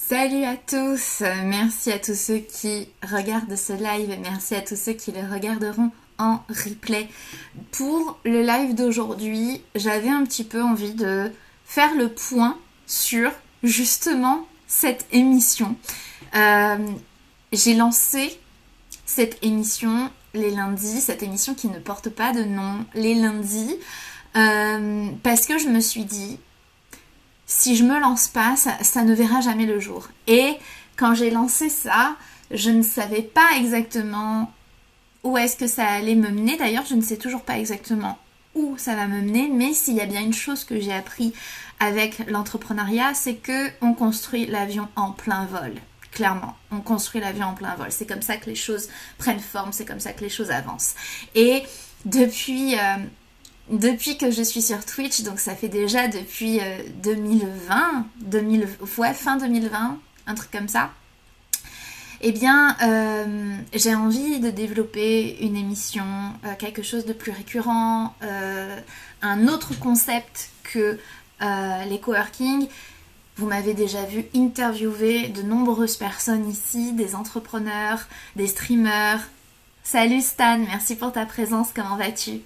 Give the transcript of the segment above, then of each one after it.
Salut à tous, merci à tous ceux qui regardent ce live et merci à tous ceux qui le regarderont en replay. Pour le live d'aujourd'hui, j'avais un petit peu envie de faire le point sur justement cette émission. J'ai lancé cette émission les lundis, cette émission qui ne porte pas de nom, les lundis, parce que je me suis dit, si je me lance pas, ça ne verra jamais le jour. Et quand j'ai lancé ça, je ne savais pas exactement où est-ce que ça allait me mener. D'ailleurs, je ne sais toujours pas exactement où ça va me mener, mais s'il y a bien une chose que j'ai appris avec l'entrepreneuriat, c'est que on construit l'avion en plein vol. Clairement, on construit l'avion en plein vol. C'est comme ça que les choses prennent forme, c'est comme ça que les choses avancent. Et depuis que je suis sur Twitch, donc ça fait déjà depuis 2020, fin 2020, un truc comme ça, eh bien, j'ai envie de développer une émission, quelque chose de plus récurrent, un autre concept que les coworking. Vous m'avez déjà vu interviewer de nombreuses personnes ici, des entrepreneurs, des streamers. Salut Stan, merci pour ta présence, comment vas-tu ?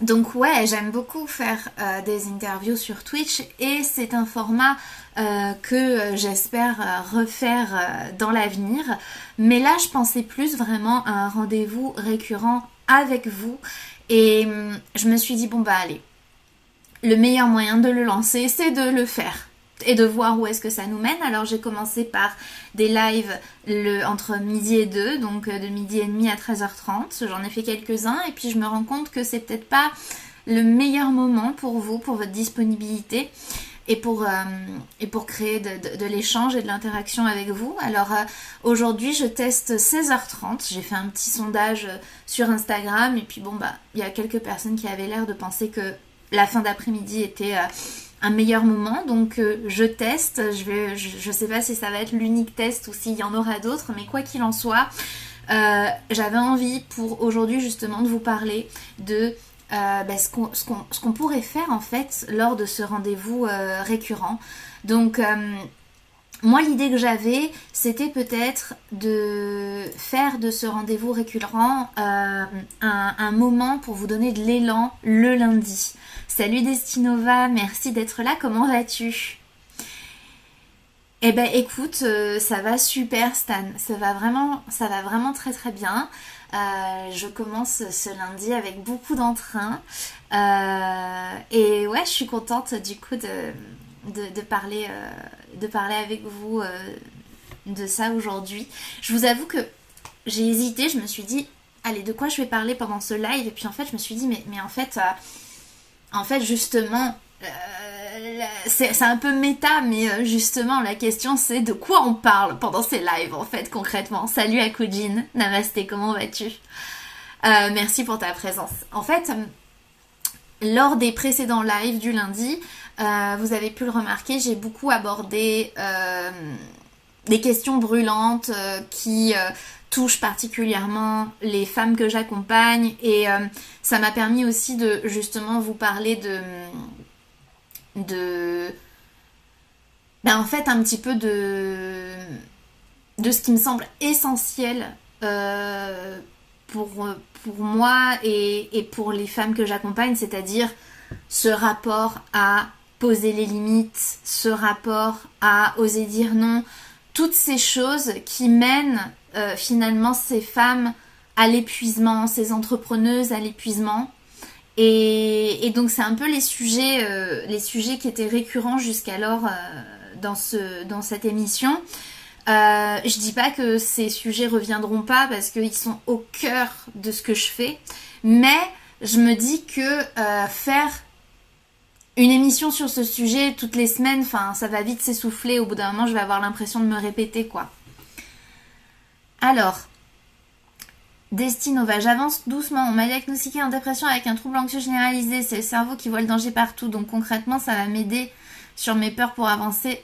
Donc ouais, j'aime beaucoup faire des interviews sur Twitch et c'est un format que j'espère refaire dans l'avenir. Mais là, je pensais plus vraiment à un rendez-vous récurrent avec vous et je me suis dit, bon bah allez, le meilleur moyen de le lancer, c'est de le faire et de voir où est-ce que ça nous mène. Alors j'ai commencé par des lives entre midi et 2, donc de midi et demi à 13h30. J'en ai fait quelques-uns et puis je me rends compte que c'est peut-être pas le meilleur moment pour vous, pour votre disponibilité et pour créer de l'échange et de l'interaction avec vous. Alors aujourd'hui je teste 16h30, j'ai fait un petit sondage sur Instagram et puis bon bah il y a quelques personnes qui avaient l'air de penser que la fin d'après-midi était un meilleur moment, donc je teste, je sais pas si ça va être l'unique test ou s'il y en aura d'autres, mais quoi qu'il en soit, j'avais envie pour aujourd'hui justement de vous parler de ce qu'on pourrait faire en fait lors de ce rendez-vous récurrent. Donc moi l'idée que j'avais c'était peut-être de faire de ce rendez-vous récurrent un moment pour vous donner de l'élan le lundi. Salut Destinova, merci d'être là, comment vas-tu ? Eh ben écoute, ça va super Stan, ça va vraiment très très bien. Je commence ce lundi avec beaucoup d'entrain et ouais, je suis contente du coup de parler avec vous de ça aujourd'hui. Je vous avoue que j'ai hésité, je me suis dit allez, de quoi je vais parler pendant ce live, et puis en fait je me suis dit mais en fait justement c'est un peu méta, mais justement la question c'est de quoi on parle pendant ces lives en fait concrètement. Salut Akujin, namasté, comment vas-tu ? Merci pour ta présence. En fait, lors des précédents lives du lundi, vous avez pu le remarquer, j'ai beaucoup abordé des questions brûlantes qui touchent particulièrement les femmes que j'accompagne, et ça m'a permis aussi de justement vous parler en fait un petit peu de ce qui me semble essentiel pour moi et pour les femmes que j'accompagne, c'est-à-dire ce rapport à poser les limites, ce rapport à oser dire non, toutes ces choses qui mènent finalement ces femmes à l'épuisement, ces entrepreneuses à l'épuisement. Et donc c'est un peu les sujets qui étaient récurrents jusqu'alors dans cette émission. Je dis pas que ces sujets reviendront pas parce qu'ils sont au cœur de ce que je fais, mais je me dis que faire une émission sur ce sujet toutes les semaines, enfin ça va vite s'essouffler. Au bout d'un moment je vais avoir l'impression de me répéter quoi. Alors Destinova, j'avance doucement. On m'a diagnostiqué en dépression avec un trouble anxieux généralisé. C'est le cerveau qui voit le danger partout. Donc concrètement, ça va m'aider sur mes peurs pour avancer.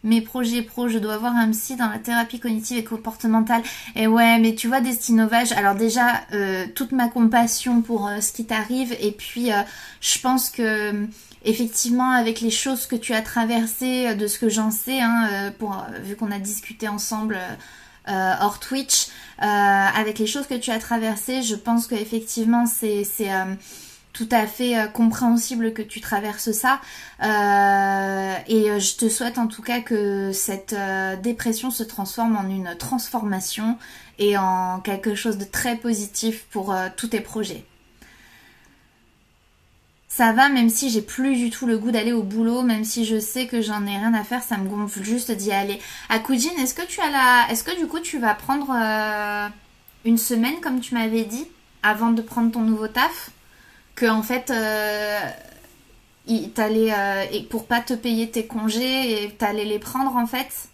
mes projets pro, je dois voir un psy dans la thérapie cognitive et comportementale. Et ouais, mais tu vois, Destinovage, alors déjà, toute ma compassion pour ce qui t'arrive, et puis je pense que effectivement, avec les choses que tu as traversées, de ce que j'en sais, hein, vu qu'on a discuté ensemble hors Twitch, avec les choses que tu as traversées, je pense qu'effectivement, c'est tout à fait compréhensible que tu traverses ça. Et je te souhaite en tout cas que cette dépression se transforme en une transformation et en quelque chose de très positif pour tous tes projets. Ça va, même si j'ai plus du tout le goût d'aller au boulot, même si je sais que j'en ai rien à faire, ça me gonfle juste d'y aller. Akujin, est-ce que du coup tu vas prendre une semaine comme tu m'avais dit avant de prendre ton nouveau taf? Que en fait et pour pas te payer tes congés et t'allais les prendre en fait.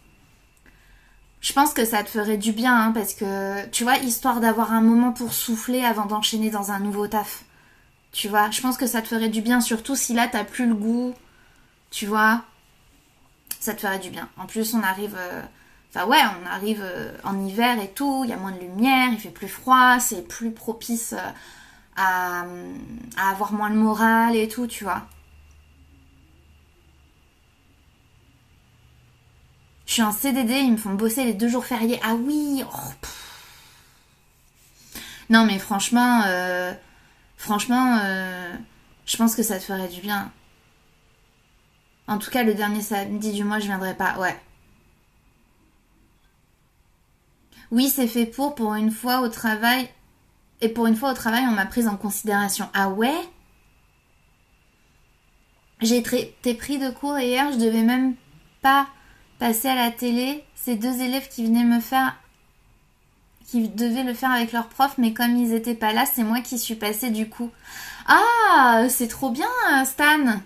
Je pense que ça te ferait du bien, hein, parce que tu vois, histoire d'avoir un moment pour souffler avant d'enchaîner dans un nouveau taf. Tu vois, je pense que ça te ferait du bien, surtout si là t'as plus le goût, tu vois, ça te ferait du bien. En plus on arrive, on arrive en hiver et tout, il y a moins de lumière, il fait plus froid, c'est plus propice à avoir moins le moral et tout, tu vois. Je suis en CDD, ils me font bosser les 2 jours fériés. Ah oui, oh, non mais franchement, je pense que ça te ferait du bien. En tout cas, le dernier samedi du mois, je viendrai pas. Ouais. Oui, c'est fait pour une fois au travail. Et pour une fois au travail, on m'a prise en considération. Ah ouais? J'ai été pris de court et hier, je devais même pas passer à la télé. Ces 2 élèves qui devaient le faire avec leur prof, mais comme ils étaient pas là, c'est moi qui suis passée du coup. Ah, c'est trop bien, Stan.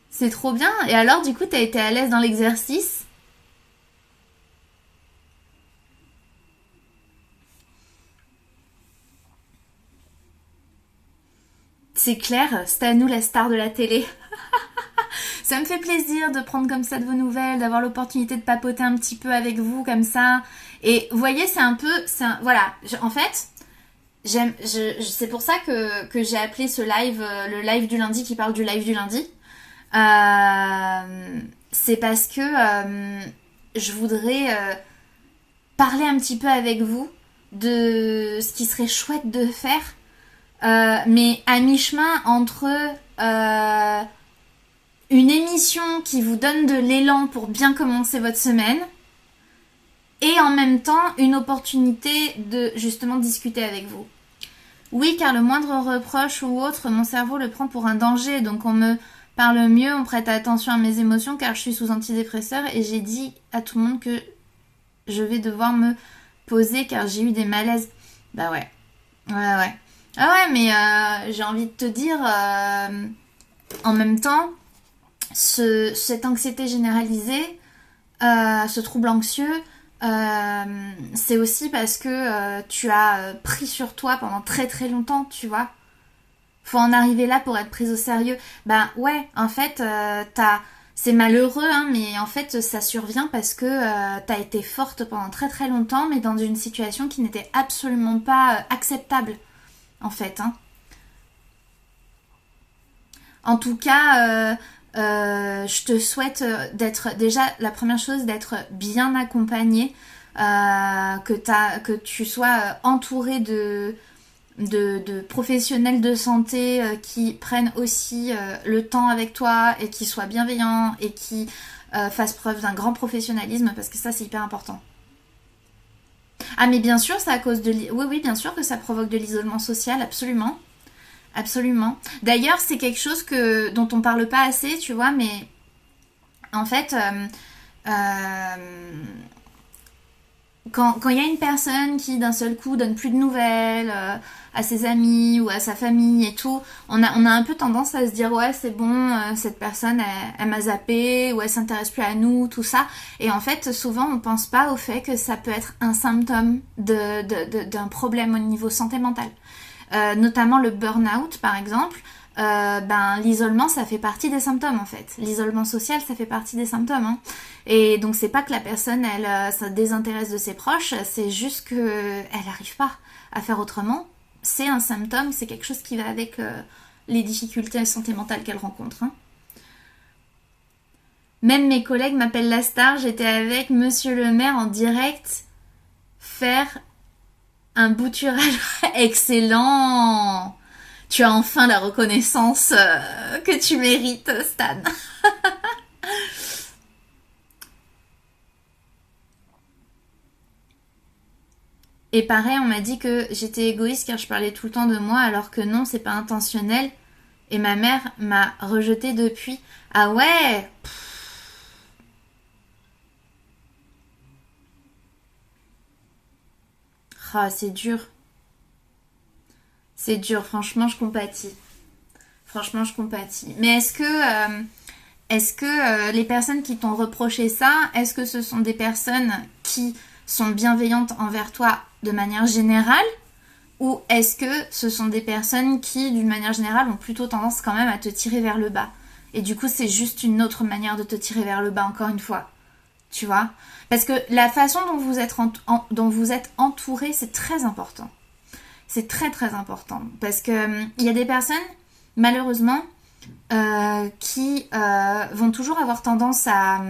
C'est trop bien. Et alors, du coup, t'as été à l'aise dans l'exercice? C'est clair, Stanou, la star de la télé. Ça me fait plaisir de prendre comme ça de vos nouvelles, d'avoir l'opportunité de papoter un petit peu avec vous comme ça. Et vous voyez, voilà, en fait, c'est pour ça que j'ai appelé ce live, le live du lundi qui parle du live du lundi. C'est parce que je voudrais parler un petit peu avec vous de ce qui serait chouette de faire, mais à mi-chemin entre une émission qui vous donne de l'élan pour bien commencer votre semaine et en même temps une opportunité de justement discuter avec vous. Oui, car le moindre reproche ou autre, mon cerveau le prend pour un danger, donc on me parle mieux, on prête attention à mes émotions car je suis sous antidépresseur et j'ai dit à tout le monde que je vais devoir me poser car j'ai eu des malaises. Bah ouais. Ouais. Ah ouais, mais j'ai envie de te dire, en même temps, cette anxiété généralisée, ce trouble anxieux, c'est aussi parce que tu as pris sur toi pendant très très longtemps, tu vois. Faut en arriver là pour être prise au sérieux. Ben ouais, en fait, c'est malheureux, hein, mais en fait, ça survient parce que t'as été forte pendant très très longtemps, mais dans une situation qui n'était absolument pas acceptable, en fait. Hein. En tout cas, je te souhaite d'être déjà la première chose, d'être bien accompagnée, que tu sois entourée de professionnels de santé qui prennent aussi le temps avec toi et qui soient bienveillants et qui fassent preuve d'un grand professionnalisme parce que ça c'est hyper important. Ah mais bien sûr, c'est à cause de oui bien sûr que ça provoque de l'isolement social, absolument. Absolument. D'ailleurs, c'est quelque chose dont on parle pas assez, tu vois, mais en fait, quand il y a une personne qui d'un seul coup donne plus de nouvelles à ses amis ou à sa famille et tout, on a un peu tendance à se dire ouais c'est bon, cette personne elle m'a zappé ou elle s'intéresse plus à nous, tout ça. Et en fait souvent on pense pas au fait que ça peut être un symptôme d'un problème au niveau santé mentale. Notamment le burn-out par exemple. ben l'isolement ça fait partie des symptômes en fait. L'isolement social ça fait partie des symptômes. Hein. Et donc c'est pas que la personne elle ça désintéresse de ses proches, c'est juste que elle n'arrive pas à faire autrement. C'est un symptôme, c'est quelque chose qui va avec les difficultés de santé mentale qu'elle rencontre. Hein. Même mes collègues m'appellent la star, j'étais avec Monsieur le maire en direct faire un bouturage. Excellent. Tu as enfin la reconnaissance que tu mérites, Stan. Et pareil, on m'a dit que j'étais égoïste car je parlais tout le temps de moi, alors que non, c'est pas intentionnel. Et ma mère m'a rejetée depuis. Ah ouais. Ah, c'est dur. C'est dur, franchement, je compatis. Franchement, je compatis. Mais est-ce que les personnes qui t'ont reproché ça, est-ce que ce sont des personnes qui sont bienveillantes envers toi de manière générale ou est-ce que ce sont des personnes qui, d'une manière générale, ont plutôt tendance quand même à te tirer vers le bas? Et du coup, c'est juste une autre manière de te tirer vers le bas, encore une fois. Tu vois? Parce que la façon dont vous êtes entouré, c'est très important. C'est très très important. Parce que il y a des personnes, malheureusement, qui vont toujours avoir tendance à...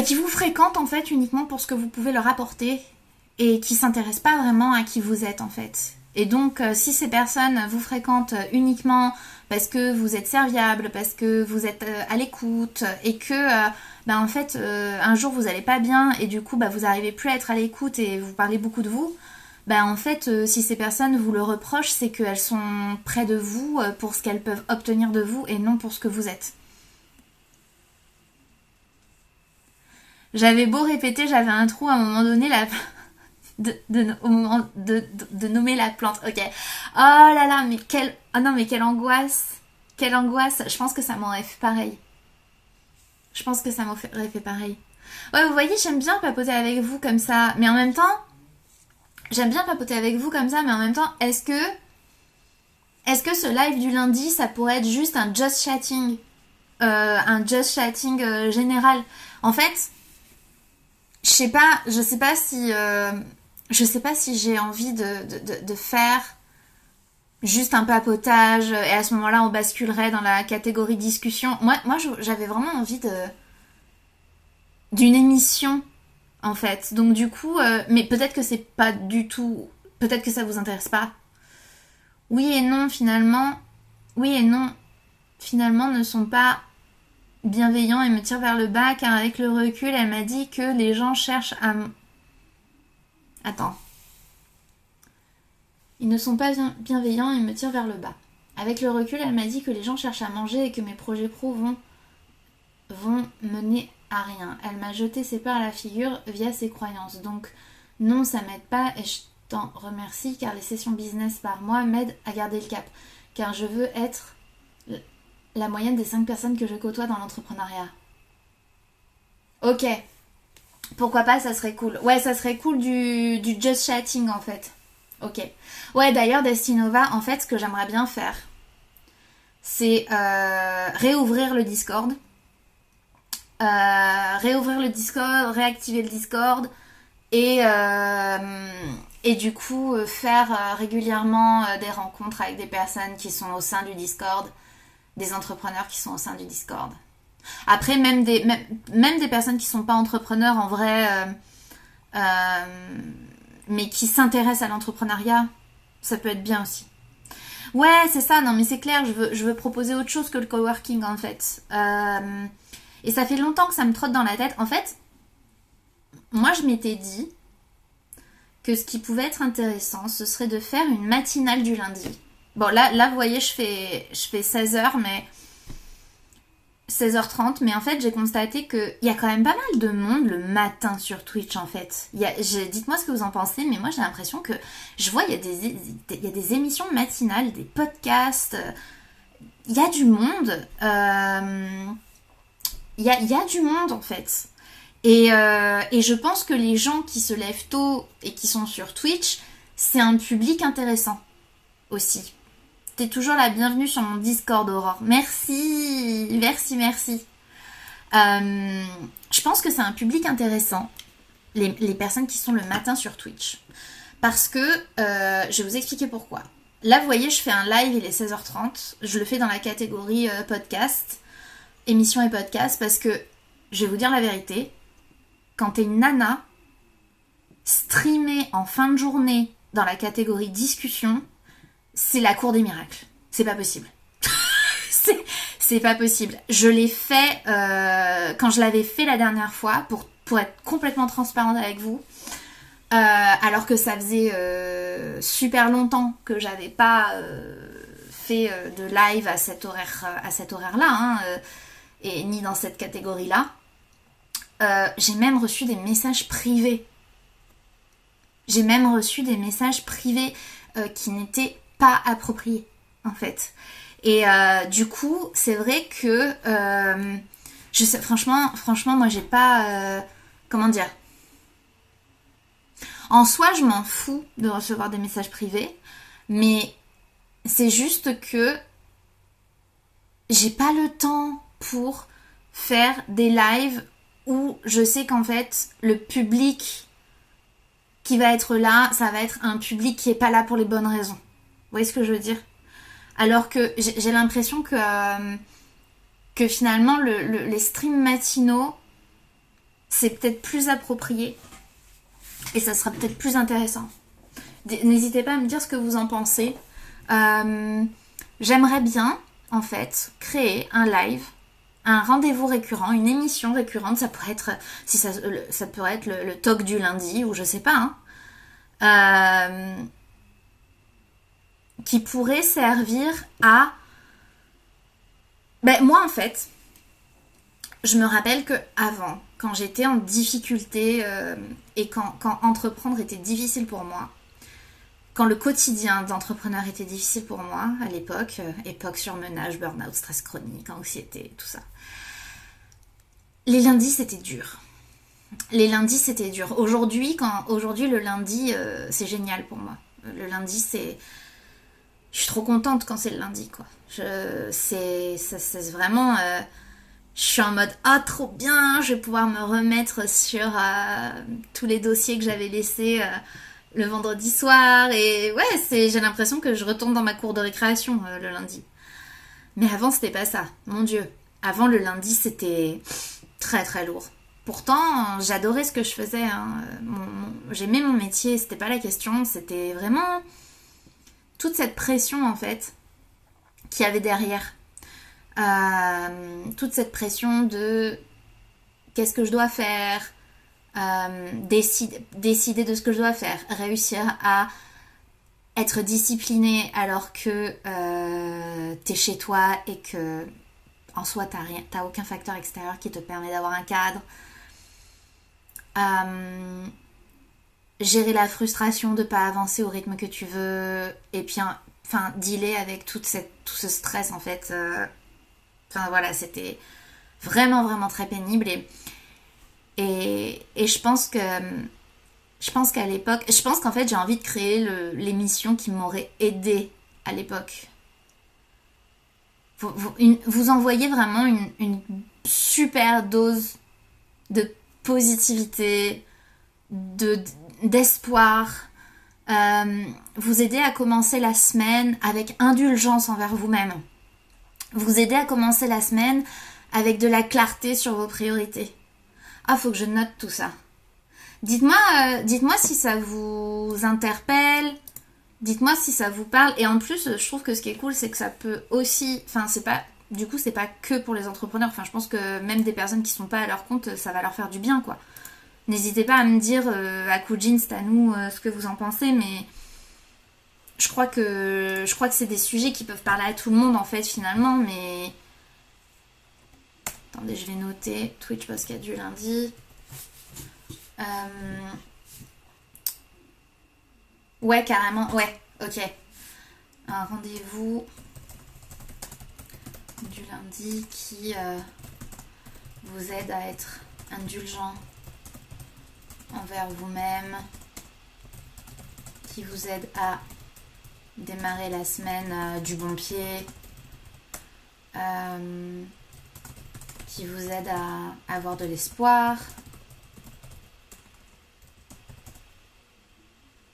qui vous fréquentent en fait uniquement pour ce que vous pouvez leur apporter et qui s'intéressent pas vraiment à qui vous êtes en fait. Et donc si ces personnes vous fréquentent uniquement parce que vous êtes serviable, parce que vous êtes à l'écoute et que en fait un jour vous allez pas bien et du coup vous arrivez plus à être à l'écoute et vous parlez beaucoup de vous, en fait si ces personnes vous le reprochent, c'est qu'elles sont près de vous pour ce qu'elles peuvent obtenir de vous et non pour ce que vous êtes. J'avais beau répéter, j'avais un trou à un moment donné au moment de nommer la plante. Ok. Oh là là, mais quelle... Oh non, mais quelle angoisse. Quelle angoisse. Je pense que ça m'aurait fait pareil. Je pense que ça m'aurait fait pareil. Ouais, vous voyez, j'aime bien papoter avec vous comme ça. Mais en même temps... J'aime bien papoter avec vous comme ça, mais en même temps, est-ce que ce live du lundi, ça pourrait être juste un just chatting général. En fait... Je sais pas si j'ai envie de faire juste un papotage et à ce moment-là on basculerait dans la catégorie discussion. Moi j'avais vraiment envie d'une émission en fait. Donc du coup, mais peut-être que c'est pas du tout, peut-être que ça vous intéresse pas. Oui et non finalement ne sont pas bienveillant et me tire vers le bas car avec le recul elle m'a dit que les gens cherchent à... Attends. Ils ne sont pas bienveillants et me tirent vers le bas. Avec le recul elle m'a dit que les gens cherchent à manger et que mes projets pro vont mener à rien. Elle m'a jeté ses peurs à la figure via ses croyances. Donc non ça m'aide pas et je t'en remercie car les sessions business par mois m'aident à garder le cap. Car je veux être... la moyenne des 5 personnes que je côtoie dans l'entrepreneuriat. Ok. Pourquoi pas, ça serait cool. Ouais, ça serait cool du just chatting en fait. Ok. Ouais, d'ailleurs, Destinova, en fait, ce que j'aimerais bien faire, c'est réouvrir le Discord. Réactiver le Discord et du coup faire régulièrement des rencontres avec des personnes qui sont au sein du Discord, des entrepreneurs qui sont au sein du Discord. Après, même des personnes qui sont pas entrepreneurs en vrai, mais qui s'intéressent à l'entrepreneuriat, ça peut être bien aussi. Ouais, c'est ça, non mais c'est clair, je veux proposer autre chose que le coworking en fait. Et ça fait longtemps que ça me trotte dans la tête. En fait, moi je m'étais dit que ce qui pouvait être intéressant, ce serait de faire une matinale du lundi. Bon, là vous voyez, je fais 16h, mais 16h30, mais en fait, j'ai constaté qu'il y a quand même pas mal de monde le matin sur Twitch, en fait. Dites-moi ce que vous en pensez, mais moi, j'ai l'impression que je vois, il y a des émissions matinales, des podcasts, il y a du monde. Il y a du monde, en fait. Et je pense que les gens qui se lèvent tôt et qui sont sur Twitch, c'est un public intéressant. aussi. T'es toujours la bienvenue sur mon Discord, Aurore. Merci, merci, merci. Je pense que c'est un public intéressant, les personnes qui sont le matin sur Twitch. Parce que, je vais vous expliquer pourquoi. Là, vous voyez, je fais un live, il est 16h30. Je le fais dans la catégorie podcast, émission et podcast, parce que, je vais vous dire la vérité, quand t'es une nana, streamer en fin de journée dans la catégorie discussion, c'est la cour des miracles. C'est pas possible. c'est pas possible. Je l'ai fait quand je l'avais fait la dernière fois, pour être complètement transparente avec vous. Alors que ça faisait super longtemps que j'avais pas fait de live à cet horaire-là, hein, et ni dans cette catégorie-là. J'ai même reçu des messages privés. J'ai même reçu des messages privés qui n'étaient pas appropriés, en fait. Et du coup, c'est vrai que je sais, franchement, moi j'ai pas comment dire. En soi, je m'en fous de recevoir des messages privés, mais c'est juste que j'ai pas le temps pour faire des lives où je sais qu'en fait, le public qui va être là, ça va être un public qui est pas là pour les bonnes raisons. Vous voyez ce que je veux dire? Alors que j'ai l'impression que finalement, les streams matinaux, c'est peut-être plus approprié. Et ça sera peut-être plus intéressant. N'hésitez pas à me dire ce que vous en pensez. J'aimerais bien, en fait, créer un live, un rendez-vous récurrent, une émission récurrente. Ça pourrait être, si ça pourrait être le talk du lundi, ou je sais pas, hein, qui pourrait servir à... Ben, moi, en fait, je me rappelle que avant, quand j'étais en difficulté et quand entreprendre était difficile pour moi, quand le quotidien d'entrepreneur était difficile pour moi à l'époque, époque surmenage, burn-out, stress chronique, anxiété, tout ça, les lundis c'était dur. Les lundis c'était dur. Aujourd'hui, le lundi, c'est génial pour moi. Le lundi, c'est... Je suis trop contente quand c'est le lundi, quoi. C'est vraiment... Je suis en mode « Ah, trop bien, je vais pouvoir me remettre sur tous les dossiers que j'avais laissés le vendredi soir. » Et ouais, j'ai l'impression que je retourne dans ma cour de récréation le lundi. Mais avant, c'était pas ça. Mon Dieu. Avant, le lundi, c'était très très lourd. Pourtant, j'adorais ce que je faisais. Hein. J'aimais mon métier, c'était pas la question. C'était vraiment toute cette pression, en fait, qu'il y avait derrière. Toute cette pression de qu'est-ce que je dois faire, décider de ce que je dois faire, réussir à être discipliné alors que t'es chez toi et que en soi t'as aucun facteur extérieur qui te permet d'avoir un cadre, gérer la frustration de pas avancer au rythme que tu veux, et puis enfin dealer avec tout ce stress en fait. Enfin voilà, c'était vraiment vraiment très pénible et je pense qu'à l'époque, je pense qu'en fait j'ai envie de créer l'émission qui m'aurait aidée à l'époque. Vous envoyez vraiment une super dose de positivité, d'espoir, vous aider à commencer la semaine avec indulgence envers vous-même. Vous aider à commencer la semaine avec de la clarté sur vos priorités. Ah, faut que je note tout ça. Dites-moi si ça vous interpelle. Dites-moi si ça vous parle. Et en plus, je trouve que ce qui est cool, c'est que ça peut aussi... Enfin, c'est pas que pour les entrepreneurs. Enfin, je pense que même des personnes qui sont pas à leur compte, ça va leur faire du bien, quoi. N'hésitez pas à me dire à Kujin, c'est à nous, ce que vous en pensez, mais... Je crois que c'est des sujets qui peuvent parler à tout le monde en fait finalement, mais... Attendez, je vais noter Twitch parce qu'il y a du lundi. Ouais, carrément, ouais, ok. Un rendez-vous du lundi qui vous aide à être indulgent envers vous-même, qui vous aide à démarrer la semaine du bon pied, qui vous aide à avoir de l'espoir.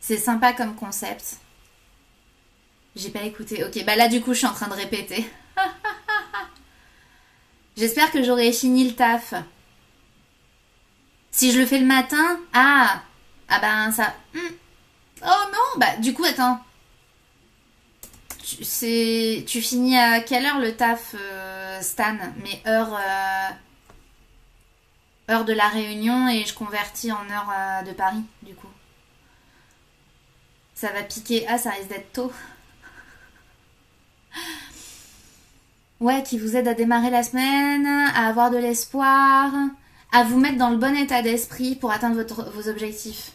C'est sympa comme concept. J'ai pas écouté. Ok, bah là du coup je suis en train de répéter. J'espère que j'aurai fini le taf. Si je le fais le matin, ah ben ça. Oh non, bah du coup attends. Tu finis à quelle heure le taf, Stan? Mais heure de la Réunion et je convertis en heure de Paris du coup. Ça va piquer. Ah, ça risque d'être tôt. Ouais, qui vous aide à démarrer la semaine, à avoir de l'espoir, à vous mettre dans le bon état d'esprit pour atteindre vos objectifs.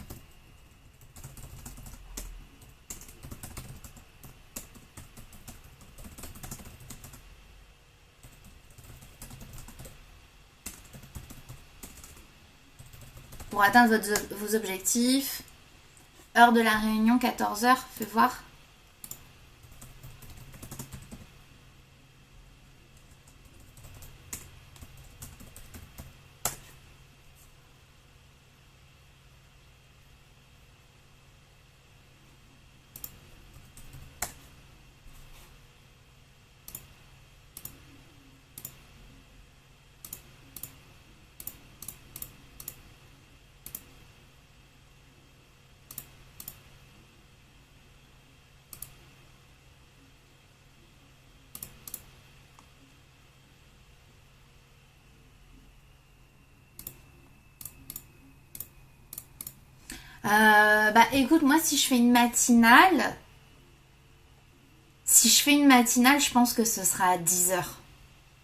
Pour atteindre vos objectifs. Heure de la réunion, 14h, fais voir. Bah écoute, moi si je fais une matinale, je pense que ce sera à 10h.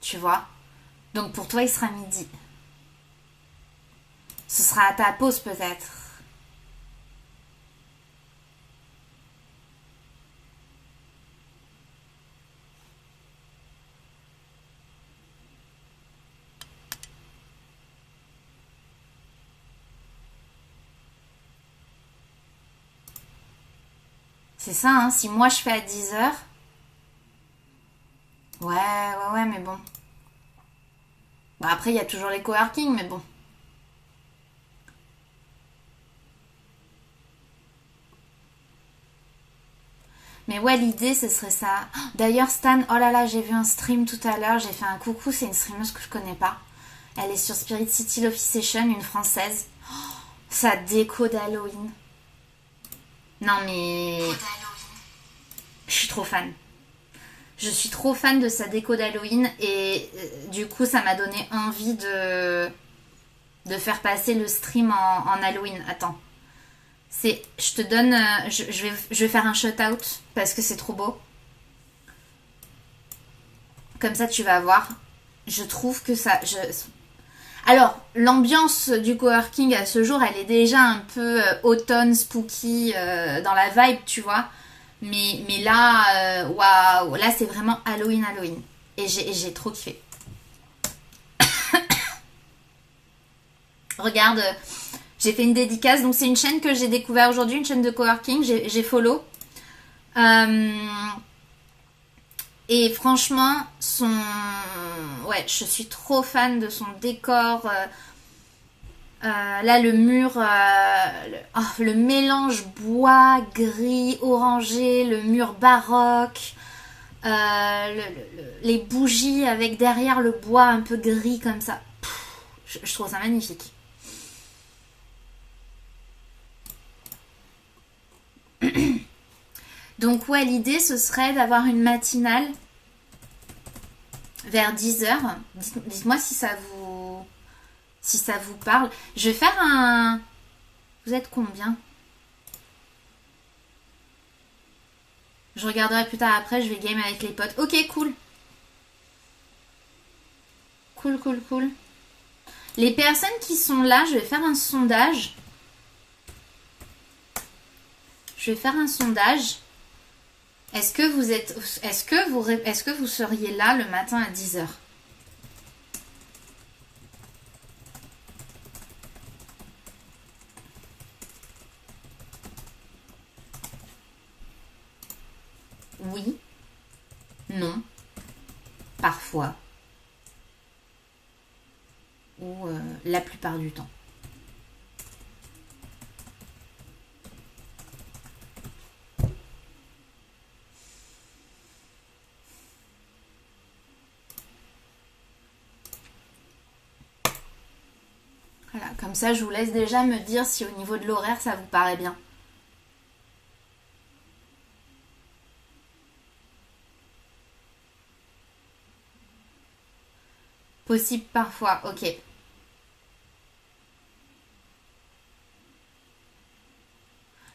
Tu vois? Donc pour toi, il sera midi. Ce sera à ta pause peut-être. C'est ça, hein? Si moi je fais à 10h. Ouais, mais bon. Bah après, il y a toujours les coworking, mais bon. Mais ouais, l'idée, ce serait ça. D'ailleurs, Stan, oh là là, j'ai vu un stream tout à l'heure. J'ai fait un coucou, c'est une streameuse que je connais pas. Elle est sur Spirit City Love Session, une française. Sa déco d'Halloween. Non mais... Je suis trop fan. Je suis trop fan de sa déco d'Halloween et du coup, ça m'a donné envie de faire passer le stream en Halloween. Attends. Je te donne... je vais faire un shout-out parce que c'est trop beau. Comme ça, tu vas voir. Je trouve que ça... Alors, l'ambiance du coworking à ce jour, elle est déjà un peu automne, spooky, dans la vibe, tu vois. Mais là, waouh, là c'est vraiment Halloween. Et j'ai trop kiffé. Regarde, j'ai fait une dédicace. Donc c'est une chaîne que j'ai découvert aujourd'hui, une chaîne de coworking. J'ai follow. Et franchement, ouais, je suis trop fan de son décor. Là, le mur, le mélange bois, gris, orangé, le mur baroque, les bougies avec derrière le bois un peu gris comme ça. Je trouve ça magnifique. Donc ouais, l'idée ce serait d'avoir une matinale vers 10h. Dites-moi si ça vous parle. Je vais faire un... Vous êtes combien? Je regarderai plus tard après, je vais game avec les potes. Ok, cool. Cool. Les personnes qui sont là, je vais faire un sondage. Est-ce que vous seriez là le matin à 10h? Oui, non, parfois, ou la plupart du temps. Voilà, comme ça, je vous laisse déjà me dire si au niveau de l'horaire, ça vous paraît bien. Possible parfois, ok.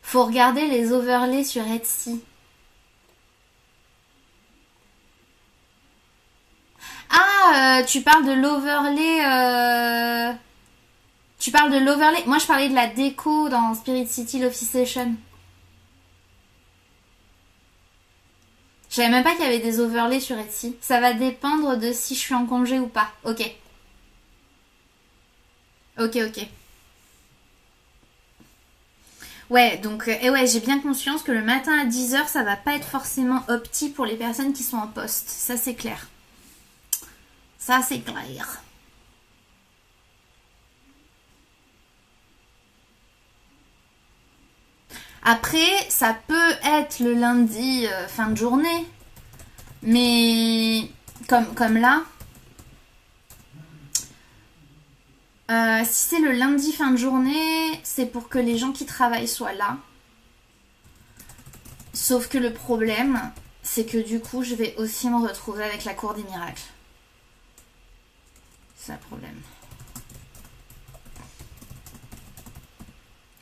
Faut regarder les overlays sur Etsy. Ah, tu parles de l'overlay. Tu parles de l'overlay. Moi, je parlais de la déco dans Spirit City Lofty Session. Je savais même pas qu'il y avait des overlays sur Etsy. Ça va dépendre de si je suis en congé ou pas. Ok. Ok, ok. Ouais, donc, et ouais, j'ai bien conscience que le matin à 10 h, ça va pas être forcément opti pour les personnes qui sont en poste. Ça, c'est clair. Ça, c'est clair. Après, ça peut être le lundi fin de journée. Mais comme là, si c'est le lundi fin de journée, c'est pour que les gens qui travaillent soient là. Sauf que le problème, c'est que du coup, je vais aussi me retrouver avec la cour des miracles. C'est ça le problème.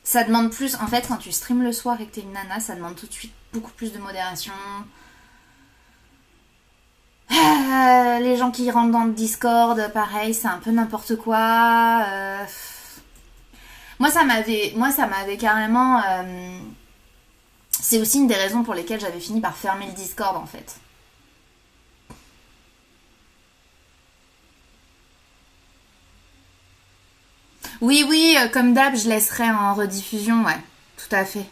Ça demande plus, en fait, quand tu streams le soir et que t'es une nana, ça demande tout de suite beaucoup plus de modération. Les gens qui rentrent dans le Discord, pareil, c'est un peu n'importe quoi. Moi, ça m'avait carrément. C'est aussi une des raisons pour lesquelles j'avais fini par fermer le Discord, en fait. Oui, oui, comme d'hab, je laisserai en rediffusion, ouais, tout à fait.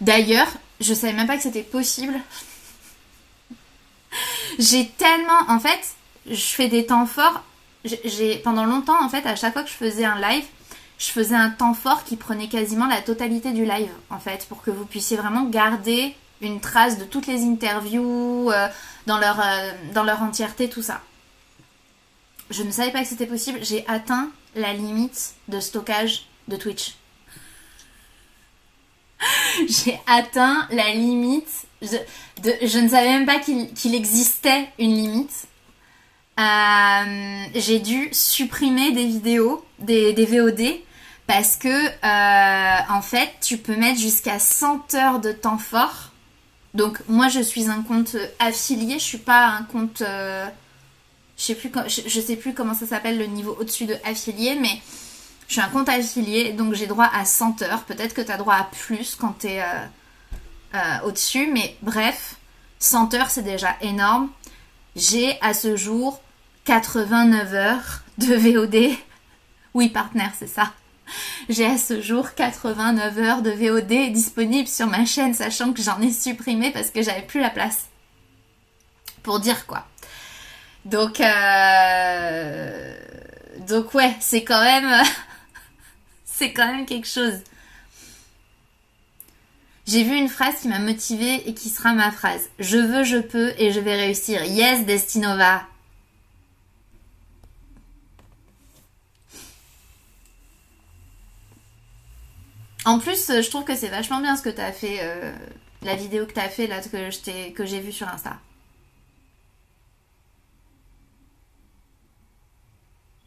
D'ailleurs, je savais même pas que c'était possible. J'ai tellement, en fait, je fais des temps forts. J'ai pendant longtemps, en fait, à chaque fois que je faisais un live, je faisais un temps fort qui prenait quasiment la totalité du live, en fait, pour que vous puissiez vraiment garder une trace de toutes les interviews dans leur entièreté, tout ça. Je ne savais pas que c'était possible. J'ai atteint la limite de stockage de Twitch. J'ai atteint la limite. Je ne savais même pas qu'il existait une limite. J'ai dû supprimer des vidéos, des VOD, parce que en fait, tu peux mettre jusqu'à 100 heures de temps fort. Donc moi, je suis un compte affilié, je suis pas un compte. Je sais plus comment ça s'appelle le niveau au-dessus de affilié, mais je suis un compte affilié, donc j'ai droit à 100 heures. Peut-être que tu as droit à plus quand tu es au-dessus, mais bref, 100 heures c'est déjà énorme. J'ai à ce jour 89 heures de VOD. Oui, partenaire, c'est ça. J'ai à ce jour 89 heures de VOD disponibles sur ma chaîne, sachant que j'en ai supprimé parce que j'avais plus la place. Pour dire quoi. Donc, donc ouais, c'est quand même, c'est quand même quelque chose. J'ai vu une phrase qui m'a motivée et qui sera ma phrase. Je veux, je peux et je vais réussir. Yes, Destinova. En plus, je trouve que c'est vachement bien ce que t'as fait, la vidéo que t'as fait là, que j'ai vu sur Insta.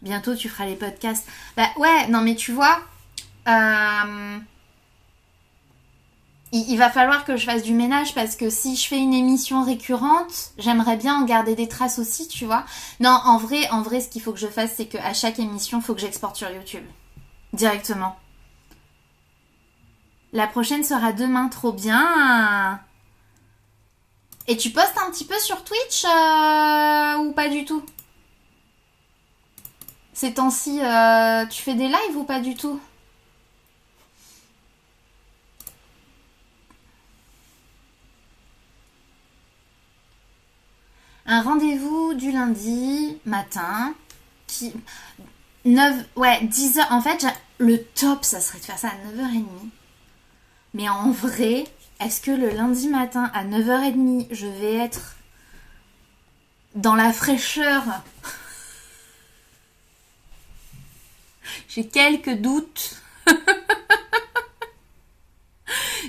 Bientôt, tu feras les podcasts. Bah ouais, non mais tu vois, euh, il va falloir que je fasse du ménage parce que si je fais une émission récurrente, j'aimerais bien en garder des traces aussi, tu vois. Non, en vrai, ce qu'il faut que je fasse, c'est qu'à chaque émission, il faut que j'exporte sur YouTube directement. La prochaine sera demain, trop bien. Et tu postes un petit peu sur Twitch ou pas du tout? Ces temps-ci, tu fais des lives ou pas du tout? Un rendez-vous du lundi matin qui 9 ouais, 10 heures. En fait, le top ça serait de faire ça à 9h30. Mais en vrai, est-ce que le lundi matin à 9h30, je vais être dans la fraîcheur? J'ai quelques doutes.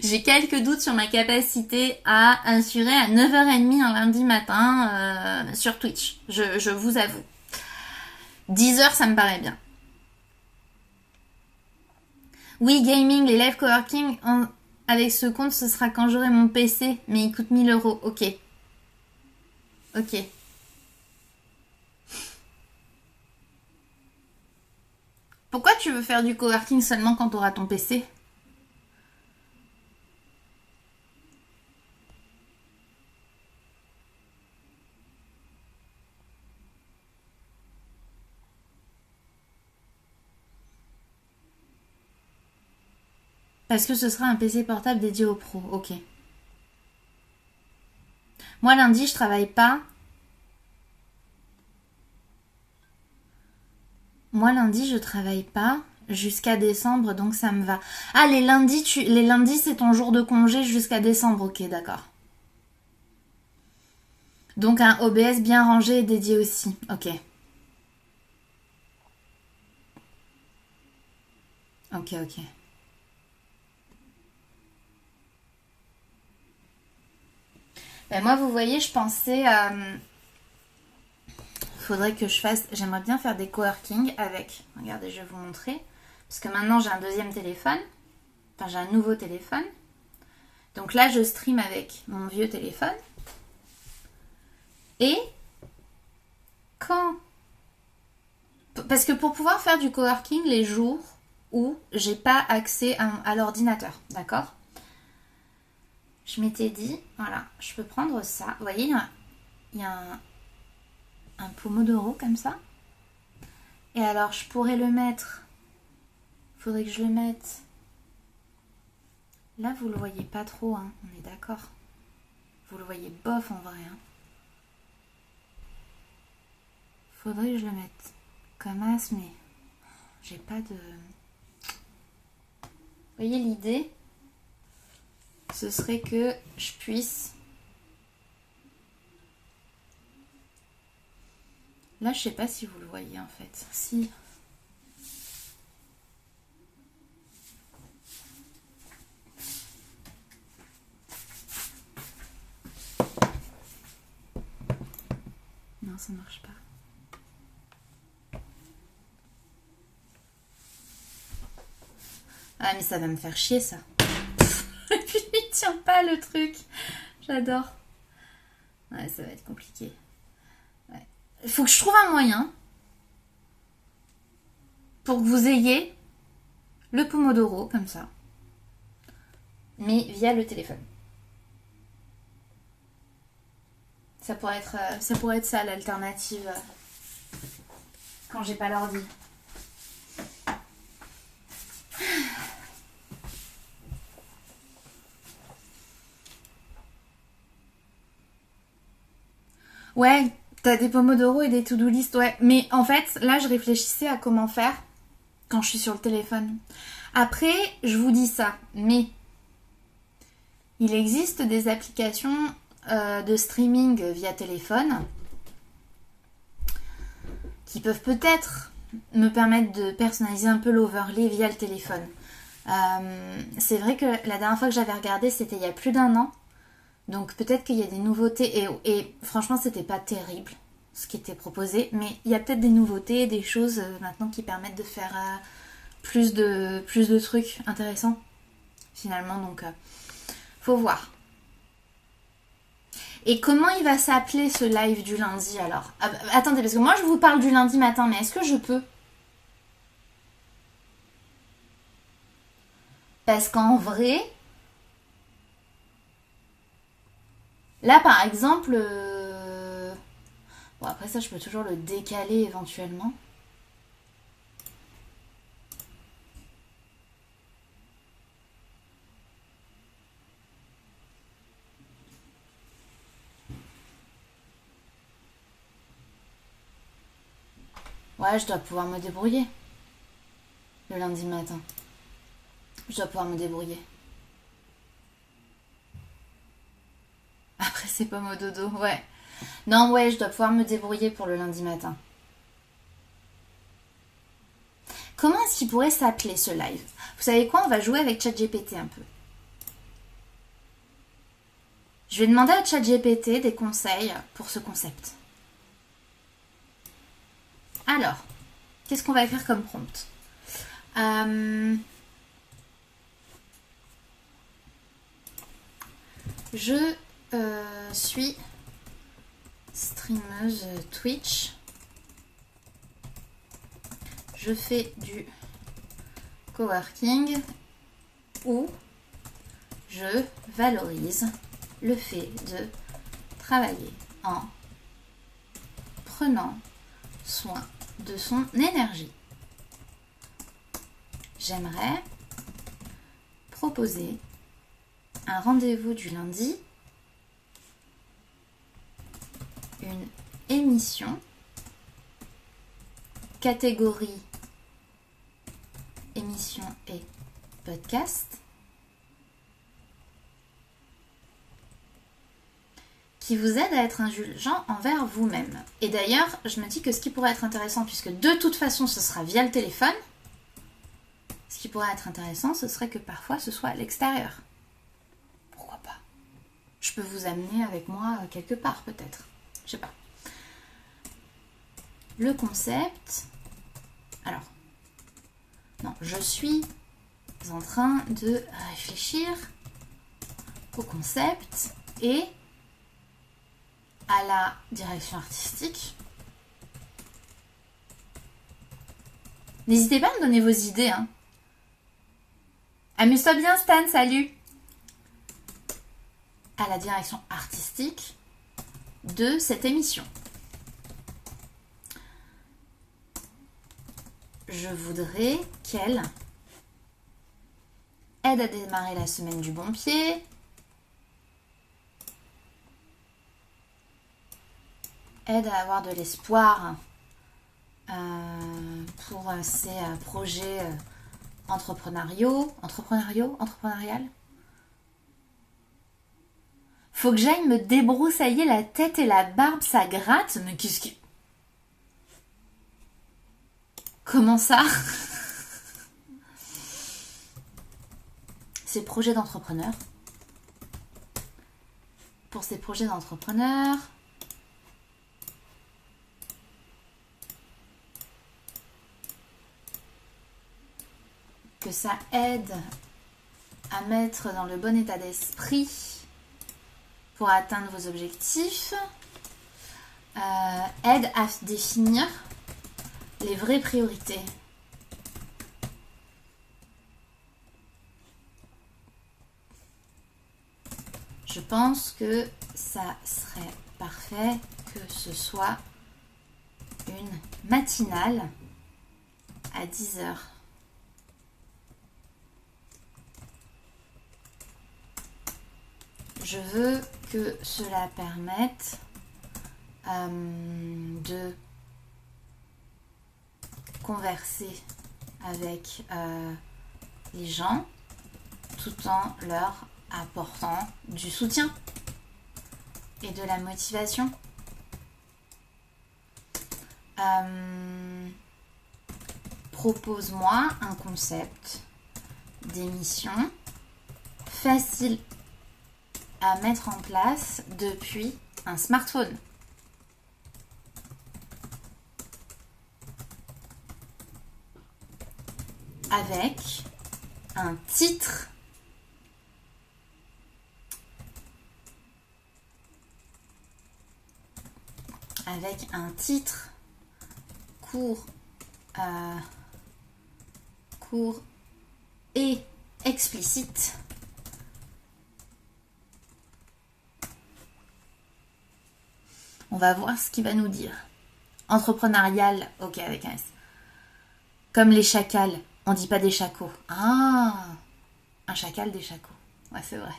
J'ai quelques doutes sur ma capacité à assurer à 9h30 un lundi matin sur Twitch. Je vous avoue. 10h, ça me paraît bien. Oui, gaming, les live coworking, avec ce compte, ce sera quand j'aurai mon PC. Mais il coûte 1000 €. Ok. Ok. Pourquoi tu veux faire du coworking seulement quand tu auras ton PC? Parce que ce sera un PC portable dédié aux pros. Ok. Moi, lundi, je travaille pas. Moi, lundi, je travaille pas jusqu'à décembre, donc ça me va. Ah, les lundis, c'est ton jour de congé jusqu'à décembre. Ok, d'accord. Donc un OBS bien rangé et dédié aussi. Ok. Ok, ok. Ben moi, vous voyez, je pensais... faudrait que je fasse... J'aimerais bien faire des coworking avec... Regardez, je vais vous montrer. Parce que maintenant, j'ai un deuxième téléphone. Enfin, j'ai un nouveau téléphone. Donc là, je stream avec mon vieux téléphone. Et quand... Parce que pour pouvoir faire du coworking les jours où j'ai pas accès à l'ordinateur, d'accord? Je m'étais dit, voilà, je peux prendre ça. Vous voyez, il y a un pomodoro comme ça. Et alors, je pourrais le mettre... Faudrait que je le mette... Là, vous le voyez pas trop, hein, on est d'accord. Vous le voyez bof en vrai. Hein. Faudrait que je le mette comme as, mais j'ai pas de... Vous voyez l'idée? Ce serait que je puisse... Là, je sais pas si vous le voyez en fait. Si. Non, ça marche pas. Ah, mais ça va me faire chier ça. Et puis, il tient pas le truc. J'adore. Ouais, ça va être compliqué. Ouais. Il faut que je trouve un moyen pour que vous ayez le pomodoro comme ça, mais via le téléphone. Ça pourrait être ça l'alternative quand j'ai pas l'ordi. Ouais, t'as des pomodoro et des to-do list, ouais. Mais en fait, là, je réfléchissais à comment faire quand je suis sur le téléphone. Après, je vous dis ça, mais il existe des applications de streaming via téléphone qui peuvent peut-être me permettre de personnaliser un peu l'overlay via le téléphone. C'est vrai que la dernière fois que j'avais regardé, c'était il y a plus d'1 an. Donc peut-être qu'il y a des nouveautés et franchement c'était pas terrible ce qui était proposé, mais il y a peut-être des nouveautés, des choses maintenant qui permettent de faire plus de trucs intéressants finalement, donc faut voir. Et comment il va s'appeler ce live du lundi alors? Attendez, parce que moi je vous parle du lundi matin, mais est-ce que je peux? Parce qu'en vrai, là par exemple, bon après ça je peux toujours le décaler éventuellement. Ouais, je dois pouvoir me débrouiller. Le lundi matin. Je dois pouvoir me débrouiller. Après, c'est pas mon dodo, ouais. Non, ouais, je dois pouvoir me débrouiller pour le lundi matin. Comment est-ce qu'il pourrait s'appeler ce live? Vous savez quoi? On va jouer avec ChatGPT un peu. Je vais demander à ChatGPT des conseils pour ce concept. Alors, qu'est-ce qu'on va écrire comme prompt? Je suis streameuse Twitch. Je fais du coworking où je valorise le fait de travailler en prenant soin de son énergie. J'aimerais proposer un rendez-vous du lundi, une émission, catégorie émission et podcast, qui vous aide à être indulgent envers vous-même. Et d'ailleurs, je me dis que ce qui pourrait être intéressant, puisque de toute façon ce sera via le téléphone, ce qui pourrait être intéressant, ce serait que parfois ce soit à l'extérieur. Pourquoi pas? Je peux vous amener avec moi quelque part peut-être. Je sais pas. Le concept... Alors, non, je suis en train de réfléchir au concept et à la direction artistique. N'hésitez pas à me donner vos idées. Hein. Amuse-toi bien, Stan, salut! À la direction artistique de cette émission. Je voudrais qu'elle aide à démarrer la semaine du bon pied, aide à avoir de l'espoir pour ces projets entrepreneurial. Faut que j'aille me débroussailler la tête et la barbe, ça gratte. Mais qu'est-ce qui... Comment ça? Ces projets d'entrepreneurs. Pour ces projets d'entrepreneurs... que ça aide à mettre dans le bon état d'esprit pour atteindre vos objectifs, aide à définir les vraies priorités. Je pense que ça serait parfait que ce soit une matinale à 10h. Je veux que cela permette de converser avec les gens tout en leur apportant du soutien et de la motivation. Propose-moi un concept d'émission facile à mettre en place depuis un smartphone. Avec un titre court et explicite. On va voir ce qu'il va nous dire. Entrepreneurial, ok avec un S. Comme les chacals, on dit pas des chacos. Ah, un chacal, des chacos. Ouais, c'est vrai.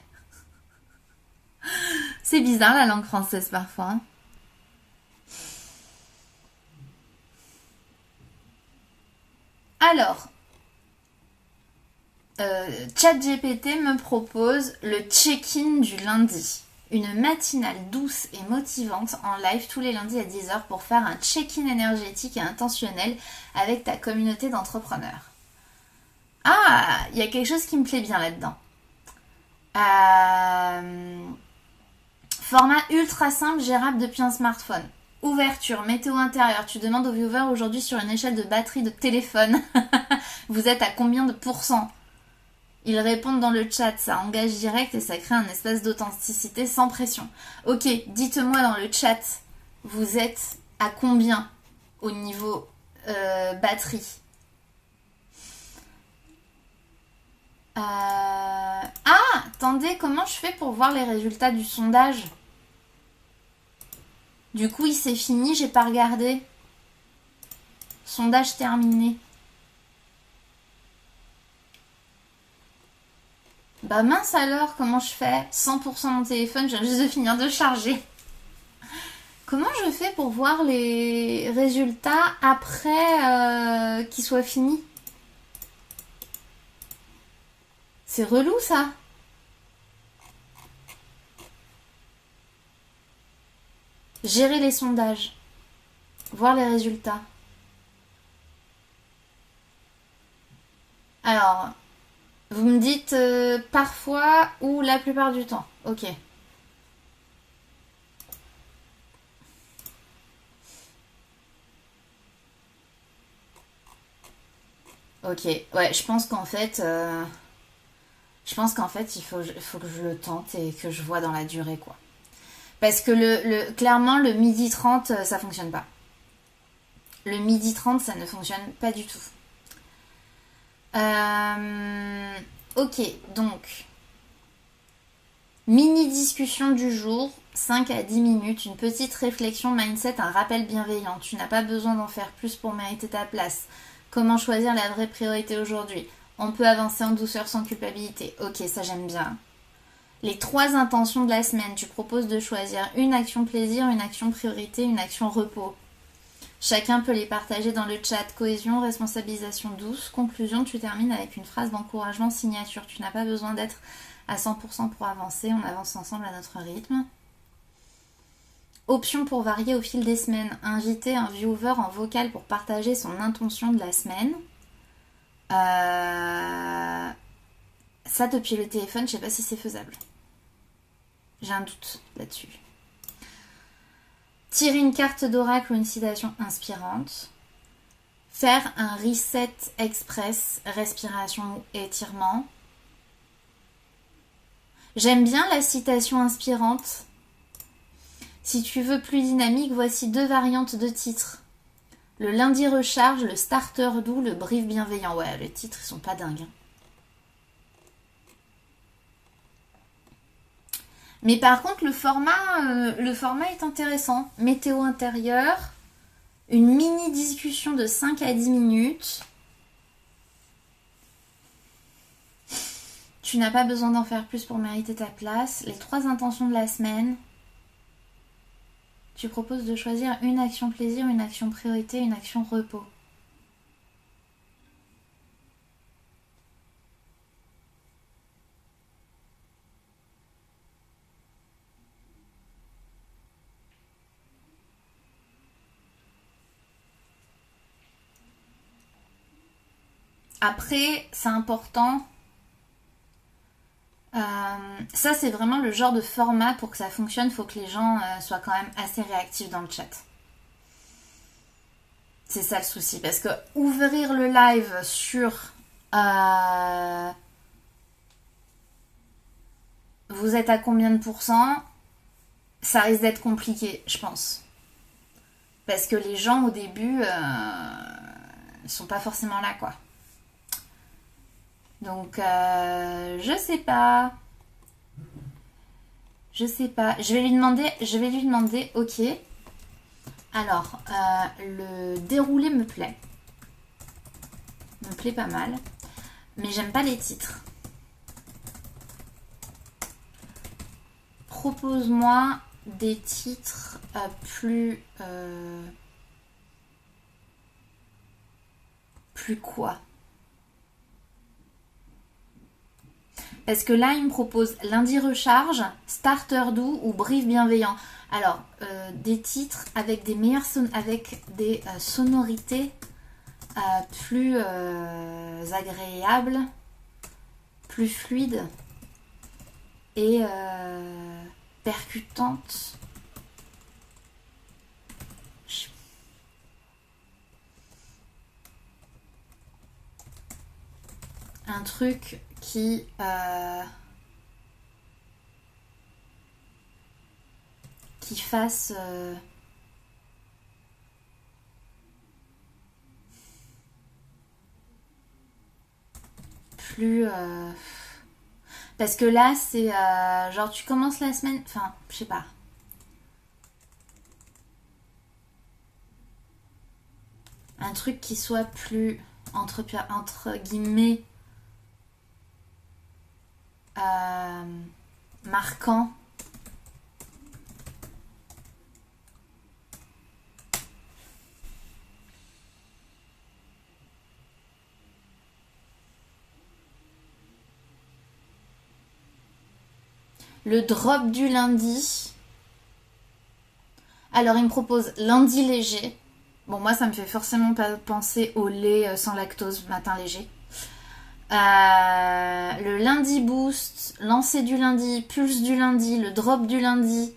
C'est bizarre la langue française parfois. Hein. Alors, ChatGPT me propose le check-in du lundi. Une matinale douce et motivante en live tous les lundis à 10h pour faire un check-in énergétique et intentionnel avec ta communauté d'entrepreneurs. Ah, il y a quelque chose qui me plaît bien là-dedans. Format ultra simple, gérable depuis un smartphone. Ouverture, météo intérieure. Tu demandes aux viewers aujourd'hui sur une échelle de batterie de téléphone. Vous êtes à combien de pourcents? Ils répondent dans le chat, ça engage direct et ça crée un espace d'authenticité sans pression. Ok, dites-moi dans le chat, vous êtes à combien au niveau batterie? Ah, attendez, comment je fais pour voir les résultats du sondage? Du coup, il s'est fini, j'ai pas regardé. Sondage terminé. Bah mince alors, comment je fais? 100% mon téléphone, je viens juste de finir de charger. Comment je fais pour voir les résultats après qu'ils soient finis? C'est relou ça. Gérer les sondages. Voir les résultats. Alors, vous me dites parfois ou la plupart du temps. Ok. Ok. Ouais, je pense qu'en fait... il faut que je le tente et que je vois dans la durée, quoi. Parce que clairement, le midi 30, ça fonctionne pas. Le midi 30, ça ne fonctionne pas du tout. Ok, donc... Mini discussion du jour, 5 à 10 minutes, une petite réflexion mindset, un rappel bienveillant. Tu n'as pas besoin d'en faire plus pour mériter ta place. Comment choisir la vraie priorité aujourd'hui? On peut avancer en douceur sans culpabilité. Ok, ça j'aime bien. Les 3 intentions de la semaine. Tu proposes de choisir une action plaisir, une action priorité, une action repos. Chacun peut les partager dans le chat. Cohésion, responsabilisation douce. Conclusion, tu termines avec une phrase d'encouragement signature. Tu n'as pas besoin d'être à 100% pour avancer. On avance ensemble à notre rythme. Option pour varier au fil des semaines. Inviter un viewer en vocal pour partager son intention de la semaine. Ça depuis le téléphone, je sais pas si c'est faisable. J'ai un doute là-dessus. Tirer une carte d'oracle ou une citation inspirante. Faire un reset express, respiration ou étirement. J'aime bien la citation inspirante. Si tu veux plus dynamique, voici 2 variantes de titres. Le lundi recharge, le starter doux, le brief bienveillant. Ouais, les titres, ils sont pas dingues. Mais par contre, le format est intéressant. Météo intérieure, une mini discussion de 5 à 10 minutes. Tu n'as pas besoin d'en faire plus pour mériter ta place. Les 3 intentions de la semaine. Tu proposes de choisir une action plaisir, une action priorité, une action repos. Après, c'est important. Ça, c'est vraiment le genre de format pour que ça fonctionne. Il faut que les gens soient quand même assez réactifs dans le chat. C'est ça le souci. Parce que ouvrir le live sur... vous êtes à combien de pourcents? Ça risque d'être compliqué, je pense. Parce que les gens, au début, ne sont pas forcément là, quoi. Donc, je sais pas. Je sais pas. Je vais lui demander, ok. Alors, le déroulé me plaît. Me plaît pas mal. Mais j'aime pas les titres. Propose-moi des titres plus plus quoi? Parce que là, il me propose lundi recharge, starter doux ou brief bienveillant. Alors, des titres avec des meilleures avec des sonorités plus agréables, plus fluides et percutantes. Un truc qui fasse plus parce que là c'est genre tu commences la semaine, enfin je sais pas, un truc qui soit plus entre guillemets marquant. Le drop du lundi. Alors, il me propose lundi léger. Bon, moi, ça me fait forcément pas penser au lait sans lactose matin léger. Le lundi boost, lancer du lundi, pulse du lundi, le drop du lundi,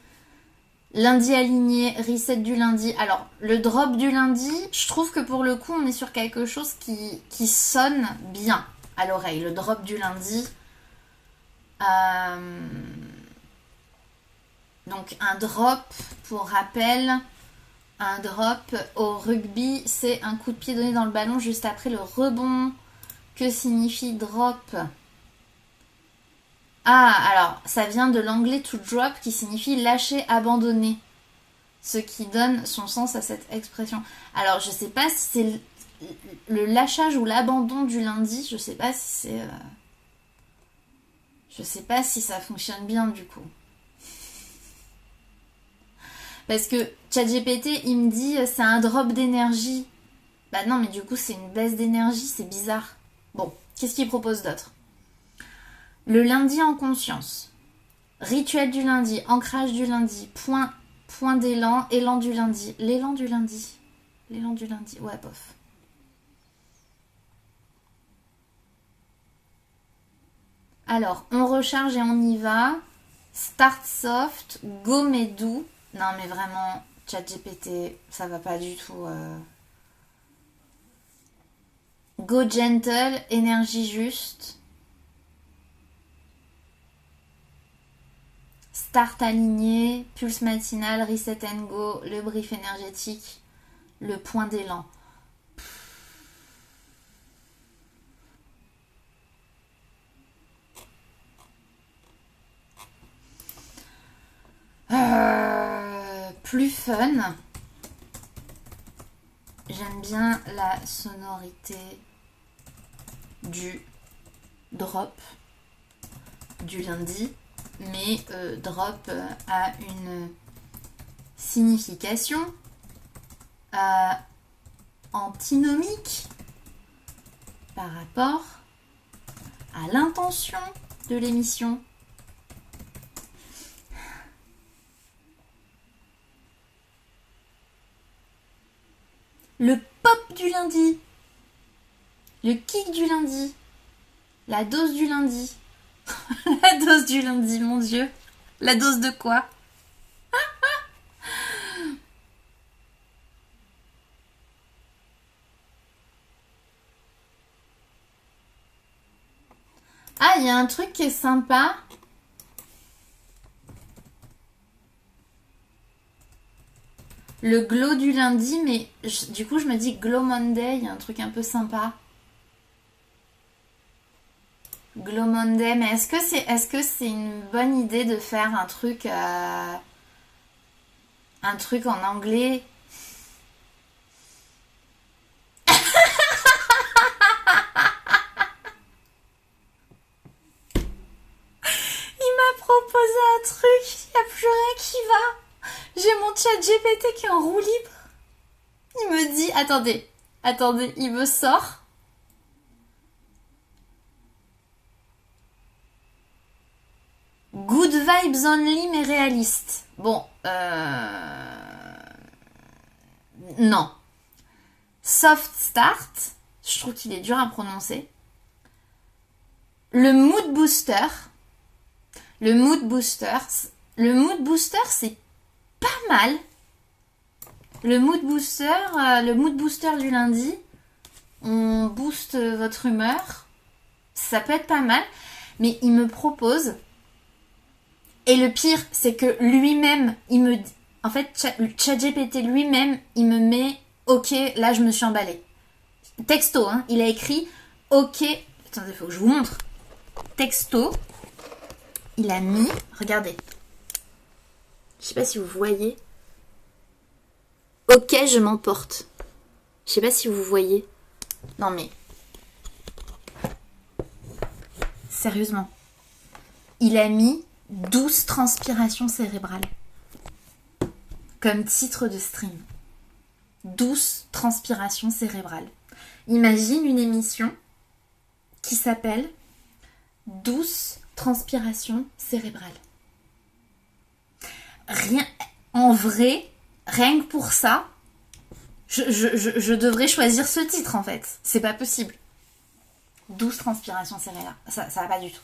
lundi aligné, reset du lundi. Alors, le drop du lundi, je trouve que pour le coup, on est sur quelque chose qui sonne bien à l'oreille. Le drop du lundi. Donc un drop, pour rappel, un drop au rugby, c'est un coup de pied donné dans le ballon juste après le rebond. Que signifie drop? Ah, alors, ça vient de l'anglais to drop qui signifie lâcher, abandonner. Ce qui donne son sens à cette expression. Alors, je sais pas si c'est le lâchage ou l'abandon du lundi, je sais pas si c'est... Je sais pas si ça fonctionne bien du coup. Parce que ChatGPT, il me dit c'est un drop d'énergie. Bah non, mais du coup, c'est une baisse d'énergie, c'est bizarre. Bon, qu'est-ce qu'il propose d'autre? Le lundi en conscience. Rituel du lundi, ancrage du lundi, point d'élan, élan du lundi. L'élan du lundi. L'élan du lundi, ouais, bof. Alors, on recharge et on y va. Start soft, go mais doux. Non mais vraiment, ChatGPT, ça va pas du tout. Go gentle, énergie juste. Start aligné, pulse matinal, reset and go, le brief énergétique, le point d'élan. Plus fun. J'aime bien la sonorité du drop du lundi, mais drop a une signification antinomique par rapport à l'intention de l'émission. Le pop du lundi, le kick du lundi, la dose du lundi. La dose du lundi, mon Dieu. La dose de quoi? Ah, il y a un truc qui est sympa. Le glow du lundi, mais du coup je me dis glow Monday, il y a un truc un peu sympa. Glow Monday, mais est-ce que c'est une bonne idée de faire un truc en anglais? Il m'a proposé un truc, il n'y a plus rien qui va. J'ai mon chat GPT qui est en roue libre. Il me dit, attendez, il me sort Good vibes only mais réaliste. Bon, non. Soft start, je trouve qu'il est dur à prononcer. Le mood booster. Le mood booster. Le mood booster, c'est pas mal. Le mood booster du lundi. On booste votre humeur. Ça peut être pas mal. Mais il me propose. Et le pire, c'est que lui-même, il me dit. En fait, ChatGPT lui-même, il me met. Ok, là je me suis emballée. Texto, hein. Il a écrit. Ok. Attendez, il faut que je vous montre. Texto. Il a mis. Regardez. Je sais pas si vous voyez. Ok, je m'emporte. Je sais pas si vous voyez. Non mais. Sérieusement. Il a mis 12 transpirations cérébrales. Comme titre de stream. 12 transpirations cérébrales. Imagine une émission qui s'appelle 12 transpirations cérébrales. Rien. En vrai, rien que pour ça, je devrais choisir ce titre en fait. C'est pas possible. 12 transpirations cérébrales. Ça va pas du tout.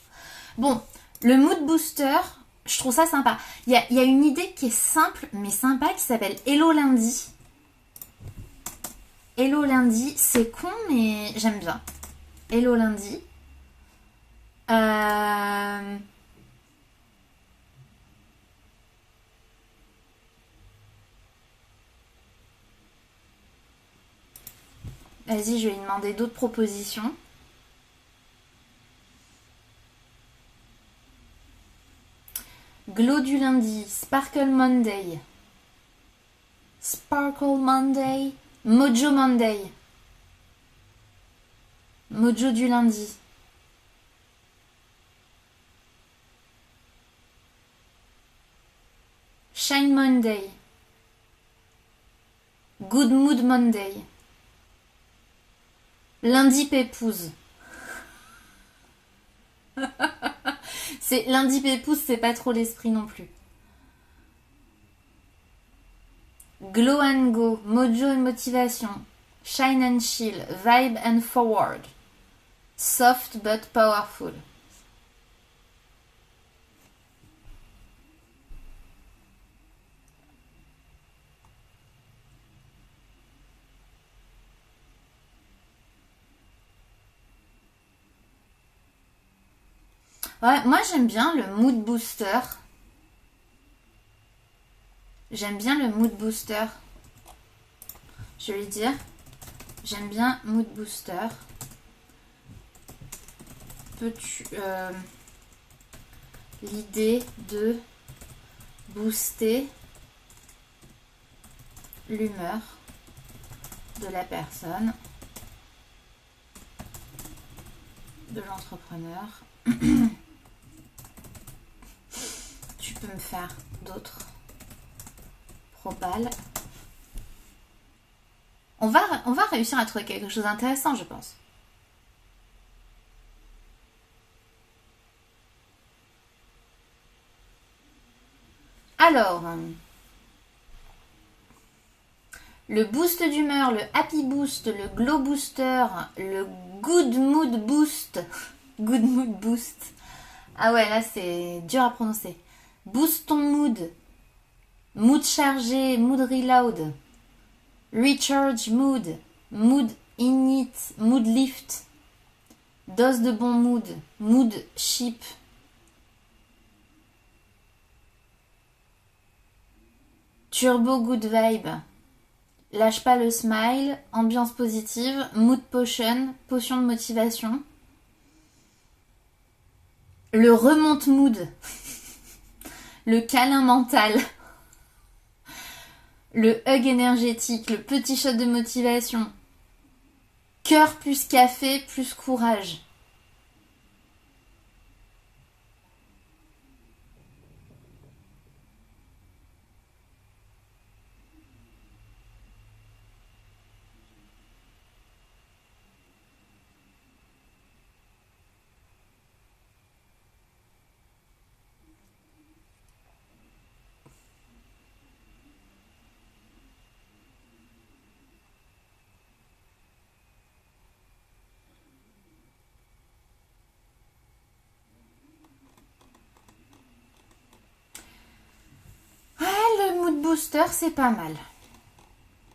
Bon, le mood booster, je trouve ça sympa. Il y a une idée qui est simple mais sympa qui s'appelle Hello lundi. Hello lundi, c'est con mais j'aime bien. Hello lundi. Vas-y, je vais lui demander d'autres propositions. Glow du lundi, Sparkle Monday. Sparkle Monday. Mojo Monday. Mojo du lundi. Shine Monday. Good Mood Monday. Lundi Pépouze. C'est lundi Pépouze, c'est pas trop l'esprit non plus. Glow and Go, Mojo et Motivation. Shine and Chill, Vibe and Forward. Soft but Powerful. Ouais, moi j'aime bien le mood booster. J'aime bien le mood booster. Je vais lui dire. J'aime bien mood booster. Peux-tu... l'idée de booster l'humeur de la personne, de l'entrepreneur. Tu peux me faire d'autres propales. On va réussir à trouver quelque chose d'intéressant, je pense. Alors, le boost d'humeur, le happy boost, le glow booster, le good mood boost. Good mood boost. Ah ouais, là c'est dur à prononcer. Boost ton mood. Mood chargé, mood reload. Recharge mood. Mood init, mood lift. Dose de bon mood. Mood chip. Turbo good vibe. Lâche pas le smile. Ambiance positive. Mood potion. Potion de motivation. Le remonte mood. Le câlin mental. Le hug énergétique. Le petit shot de motivation. Cœur plus café plus courage. booster, c'est pas mal.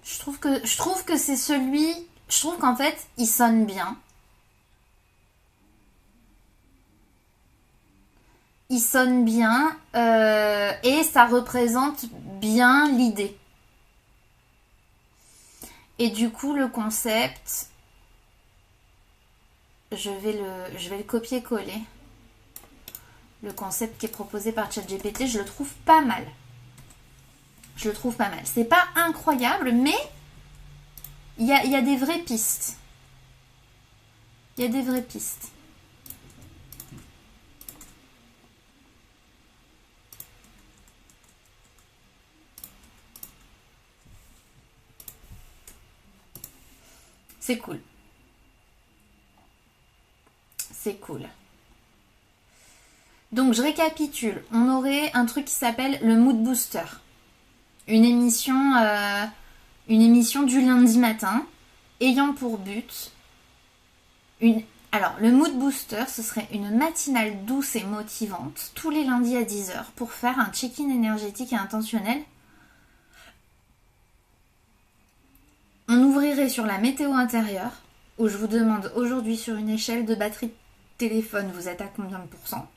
Je trouve que c'est celui... Je trouve qu'en fait, il sonne bien. Il sonne bien et ça représente bien l'idée. Et du coup, le concept, je vais le copier-coller. Le concept qui est proposé par ChatGPT, je le trouve pas mal. Je le trouve pas mal. C'est pas incroyable, mais il y a des vraies pistes. Il y a des vraies pistes. C'est cool. C'est cool. Donc je récapitule. On aurait un truc qui s'appelle le Mood Booster. Une émission du lundi matin ayant pour but Alors, le Mood Booster, ce serait une matinale douce et motivante tous les lundis à 10h pour faire un check-in énergétique et intentionnel. On ouvrirait sur la météo intérieure, où je vous demande aujourd'hui sur une échelle de batterie de téléphone, vous êtes à combien de pourcents?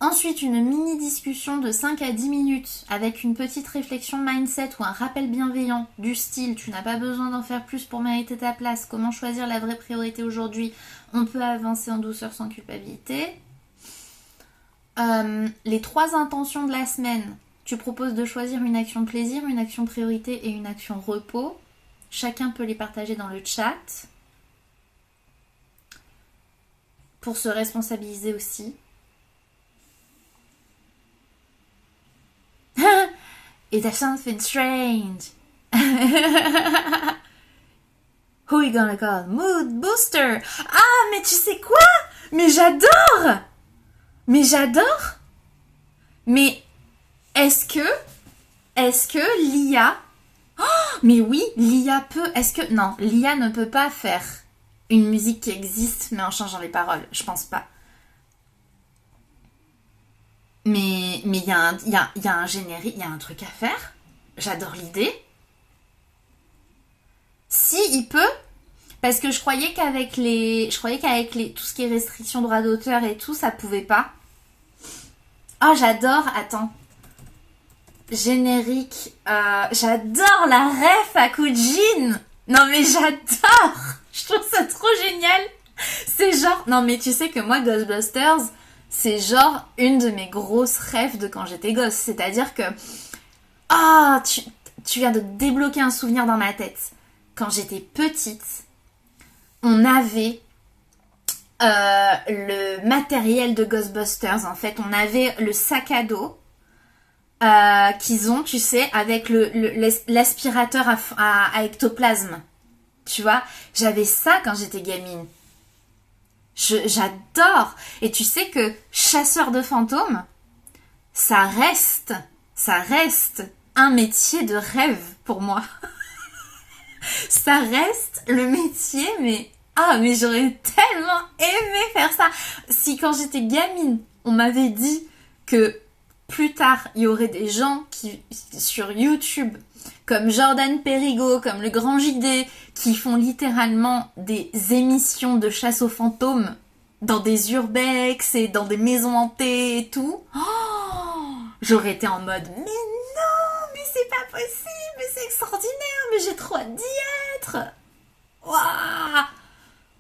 Ensuite, une mini-discussion de 5 à 10 minutes avec une petite réflexion mindset ou un rappel bienveillant du style « Tu n'as pas besoin d'en faire plus pour mériter ta place. Comment choisir la vraie priorité aujourd'hui? On peut avancer en douceur sans culpabilité. » Les 3 intentions de la semaine. Tu proposes de choisir une action plaisir, une action priorité et une action repos. Chacun peut les partager dans le chat. Pour se responsabiliser aussi. It's something strange. Who you gonna call? Mood Booster. Ah, mais tu sais quoi? Mais j'adore. Mais est-ce que l'IA... Oh, mais oui, l'IA peut... Non, l'IA ne peut pas faire une musique qui existe, mais en changeant les paroles. Je pense pas. Mais il y a un générique, il y a un truc à faire. J'adore l'idée. Si, il peut. Parce que je croyais qu'avec tout ce qui est restriction droit d'auteur et tout, ça pouvait pas. Oh, j'adore. Attends. Générique. J'adore la ref à Kujin. Non, mais j'adore. Je trouve ça trop génial. C'est genre... Non, mais tu sais que moi, Ghostbusters... C'est genre une de mes grosses rêves de quand j'étais gosse. C'est-à-dire que... Ah, tu viens de débloquer un souvenir dans ma tête. Quand j'étais petite, on avait le matériel de Ghostbusters. En fait, on avait le sac à dos qu'ils ont, tu sais, avec l'aspirateur à ectoplasme. Tu vois, j'avais ça quand j'étais gamine. J'adore. Et tu sais que chasseur de fantômes, ça reste un métier de rêve pour moi. Ça reste le métier, mais j'aurais tellement aimé faire ça. Si quand j'étais gamine, on m'avait dit que plus tard, il y aurait des gens qui, sur YouTube, comme Jordan Perigo, comme le Grand JD, qui font littéralement des émissions de chasse aux fantômes dans des urbex et dans des maisons hantées et tout. Oh, j'aurais été en mode, mais non, mais c'est pas possible, mais c'est extraordinaire, mais j'ai trop hâte d'y être. Waouh.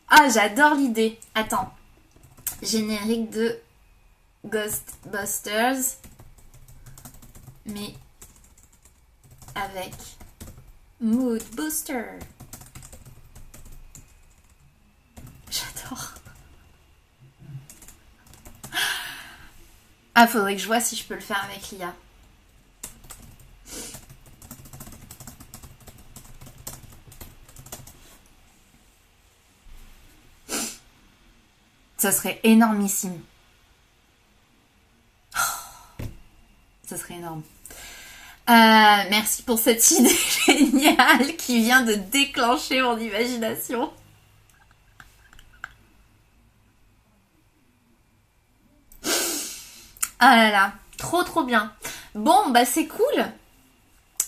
Ah, j'adore l'idée. Attends. Générique de Ghostbusters, mais avec Mood Booster. J'adore. Ah, faudrait que je vois si je peux le faire avec l'IA. Ça serait énormissime. Oh, ça serait énorme. Merci pour cette idée géniale qui vient de déclencher mon imagination. Ah là là, trop bien. Bon, bah c'est cool.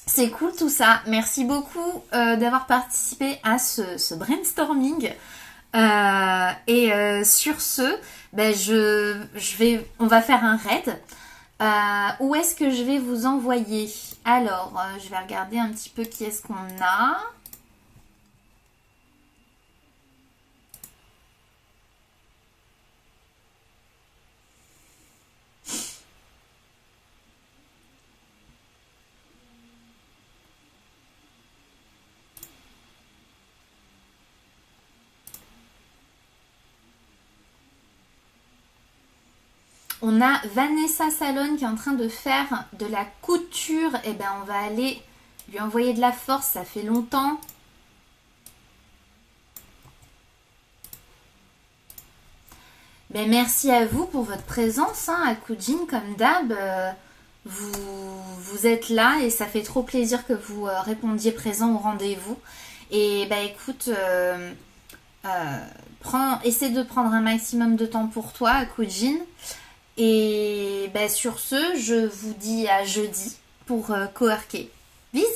C'est cool tout ça. Merci beaucoup d'avoir participé à ce brainstorming. Sur ce, ben on va faire un raid. Où est-ce que je vais vous envoyer? Alors, je vais regarder un petit peu qui est-ce qu'on a. On a Vanessa Salon qui est en train de faire de la couture. Eh ben, on va aller lui envoyer de la force, ça fait longtemps. Ben, merci à vous pour votre présence à Kujin, comme d'hab. Vous êtes là et ça fait trop plaisir que vous répondiez présent au rendez-vous. Et ben écoute, essaie de prendre un maximum de temps pour toi, Kujin. Et ben sur ce, je vous dis à jeudi pour coworker. Bisous!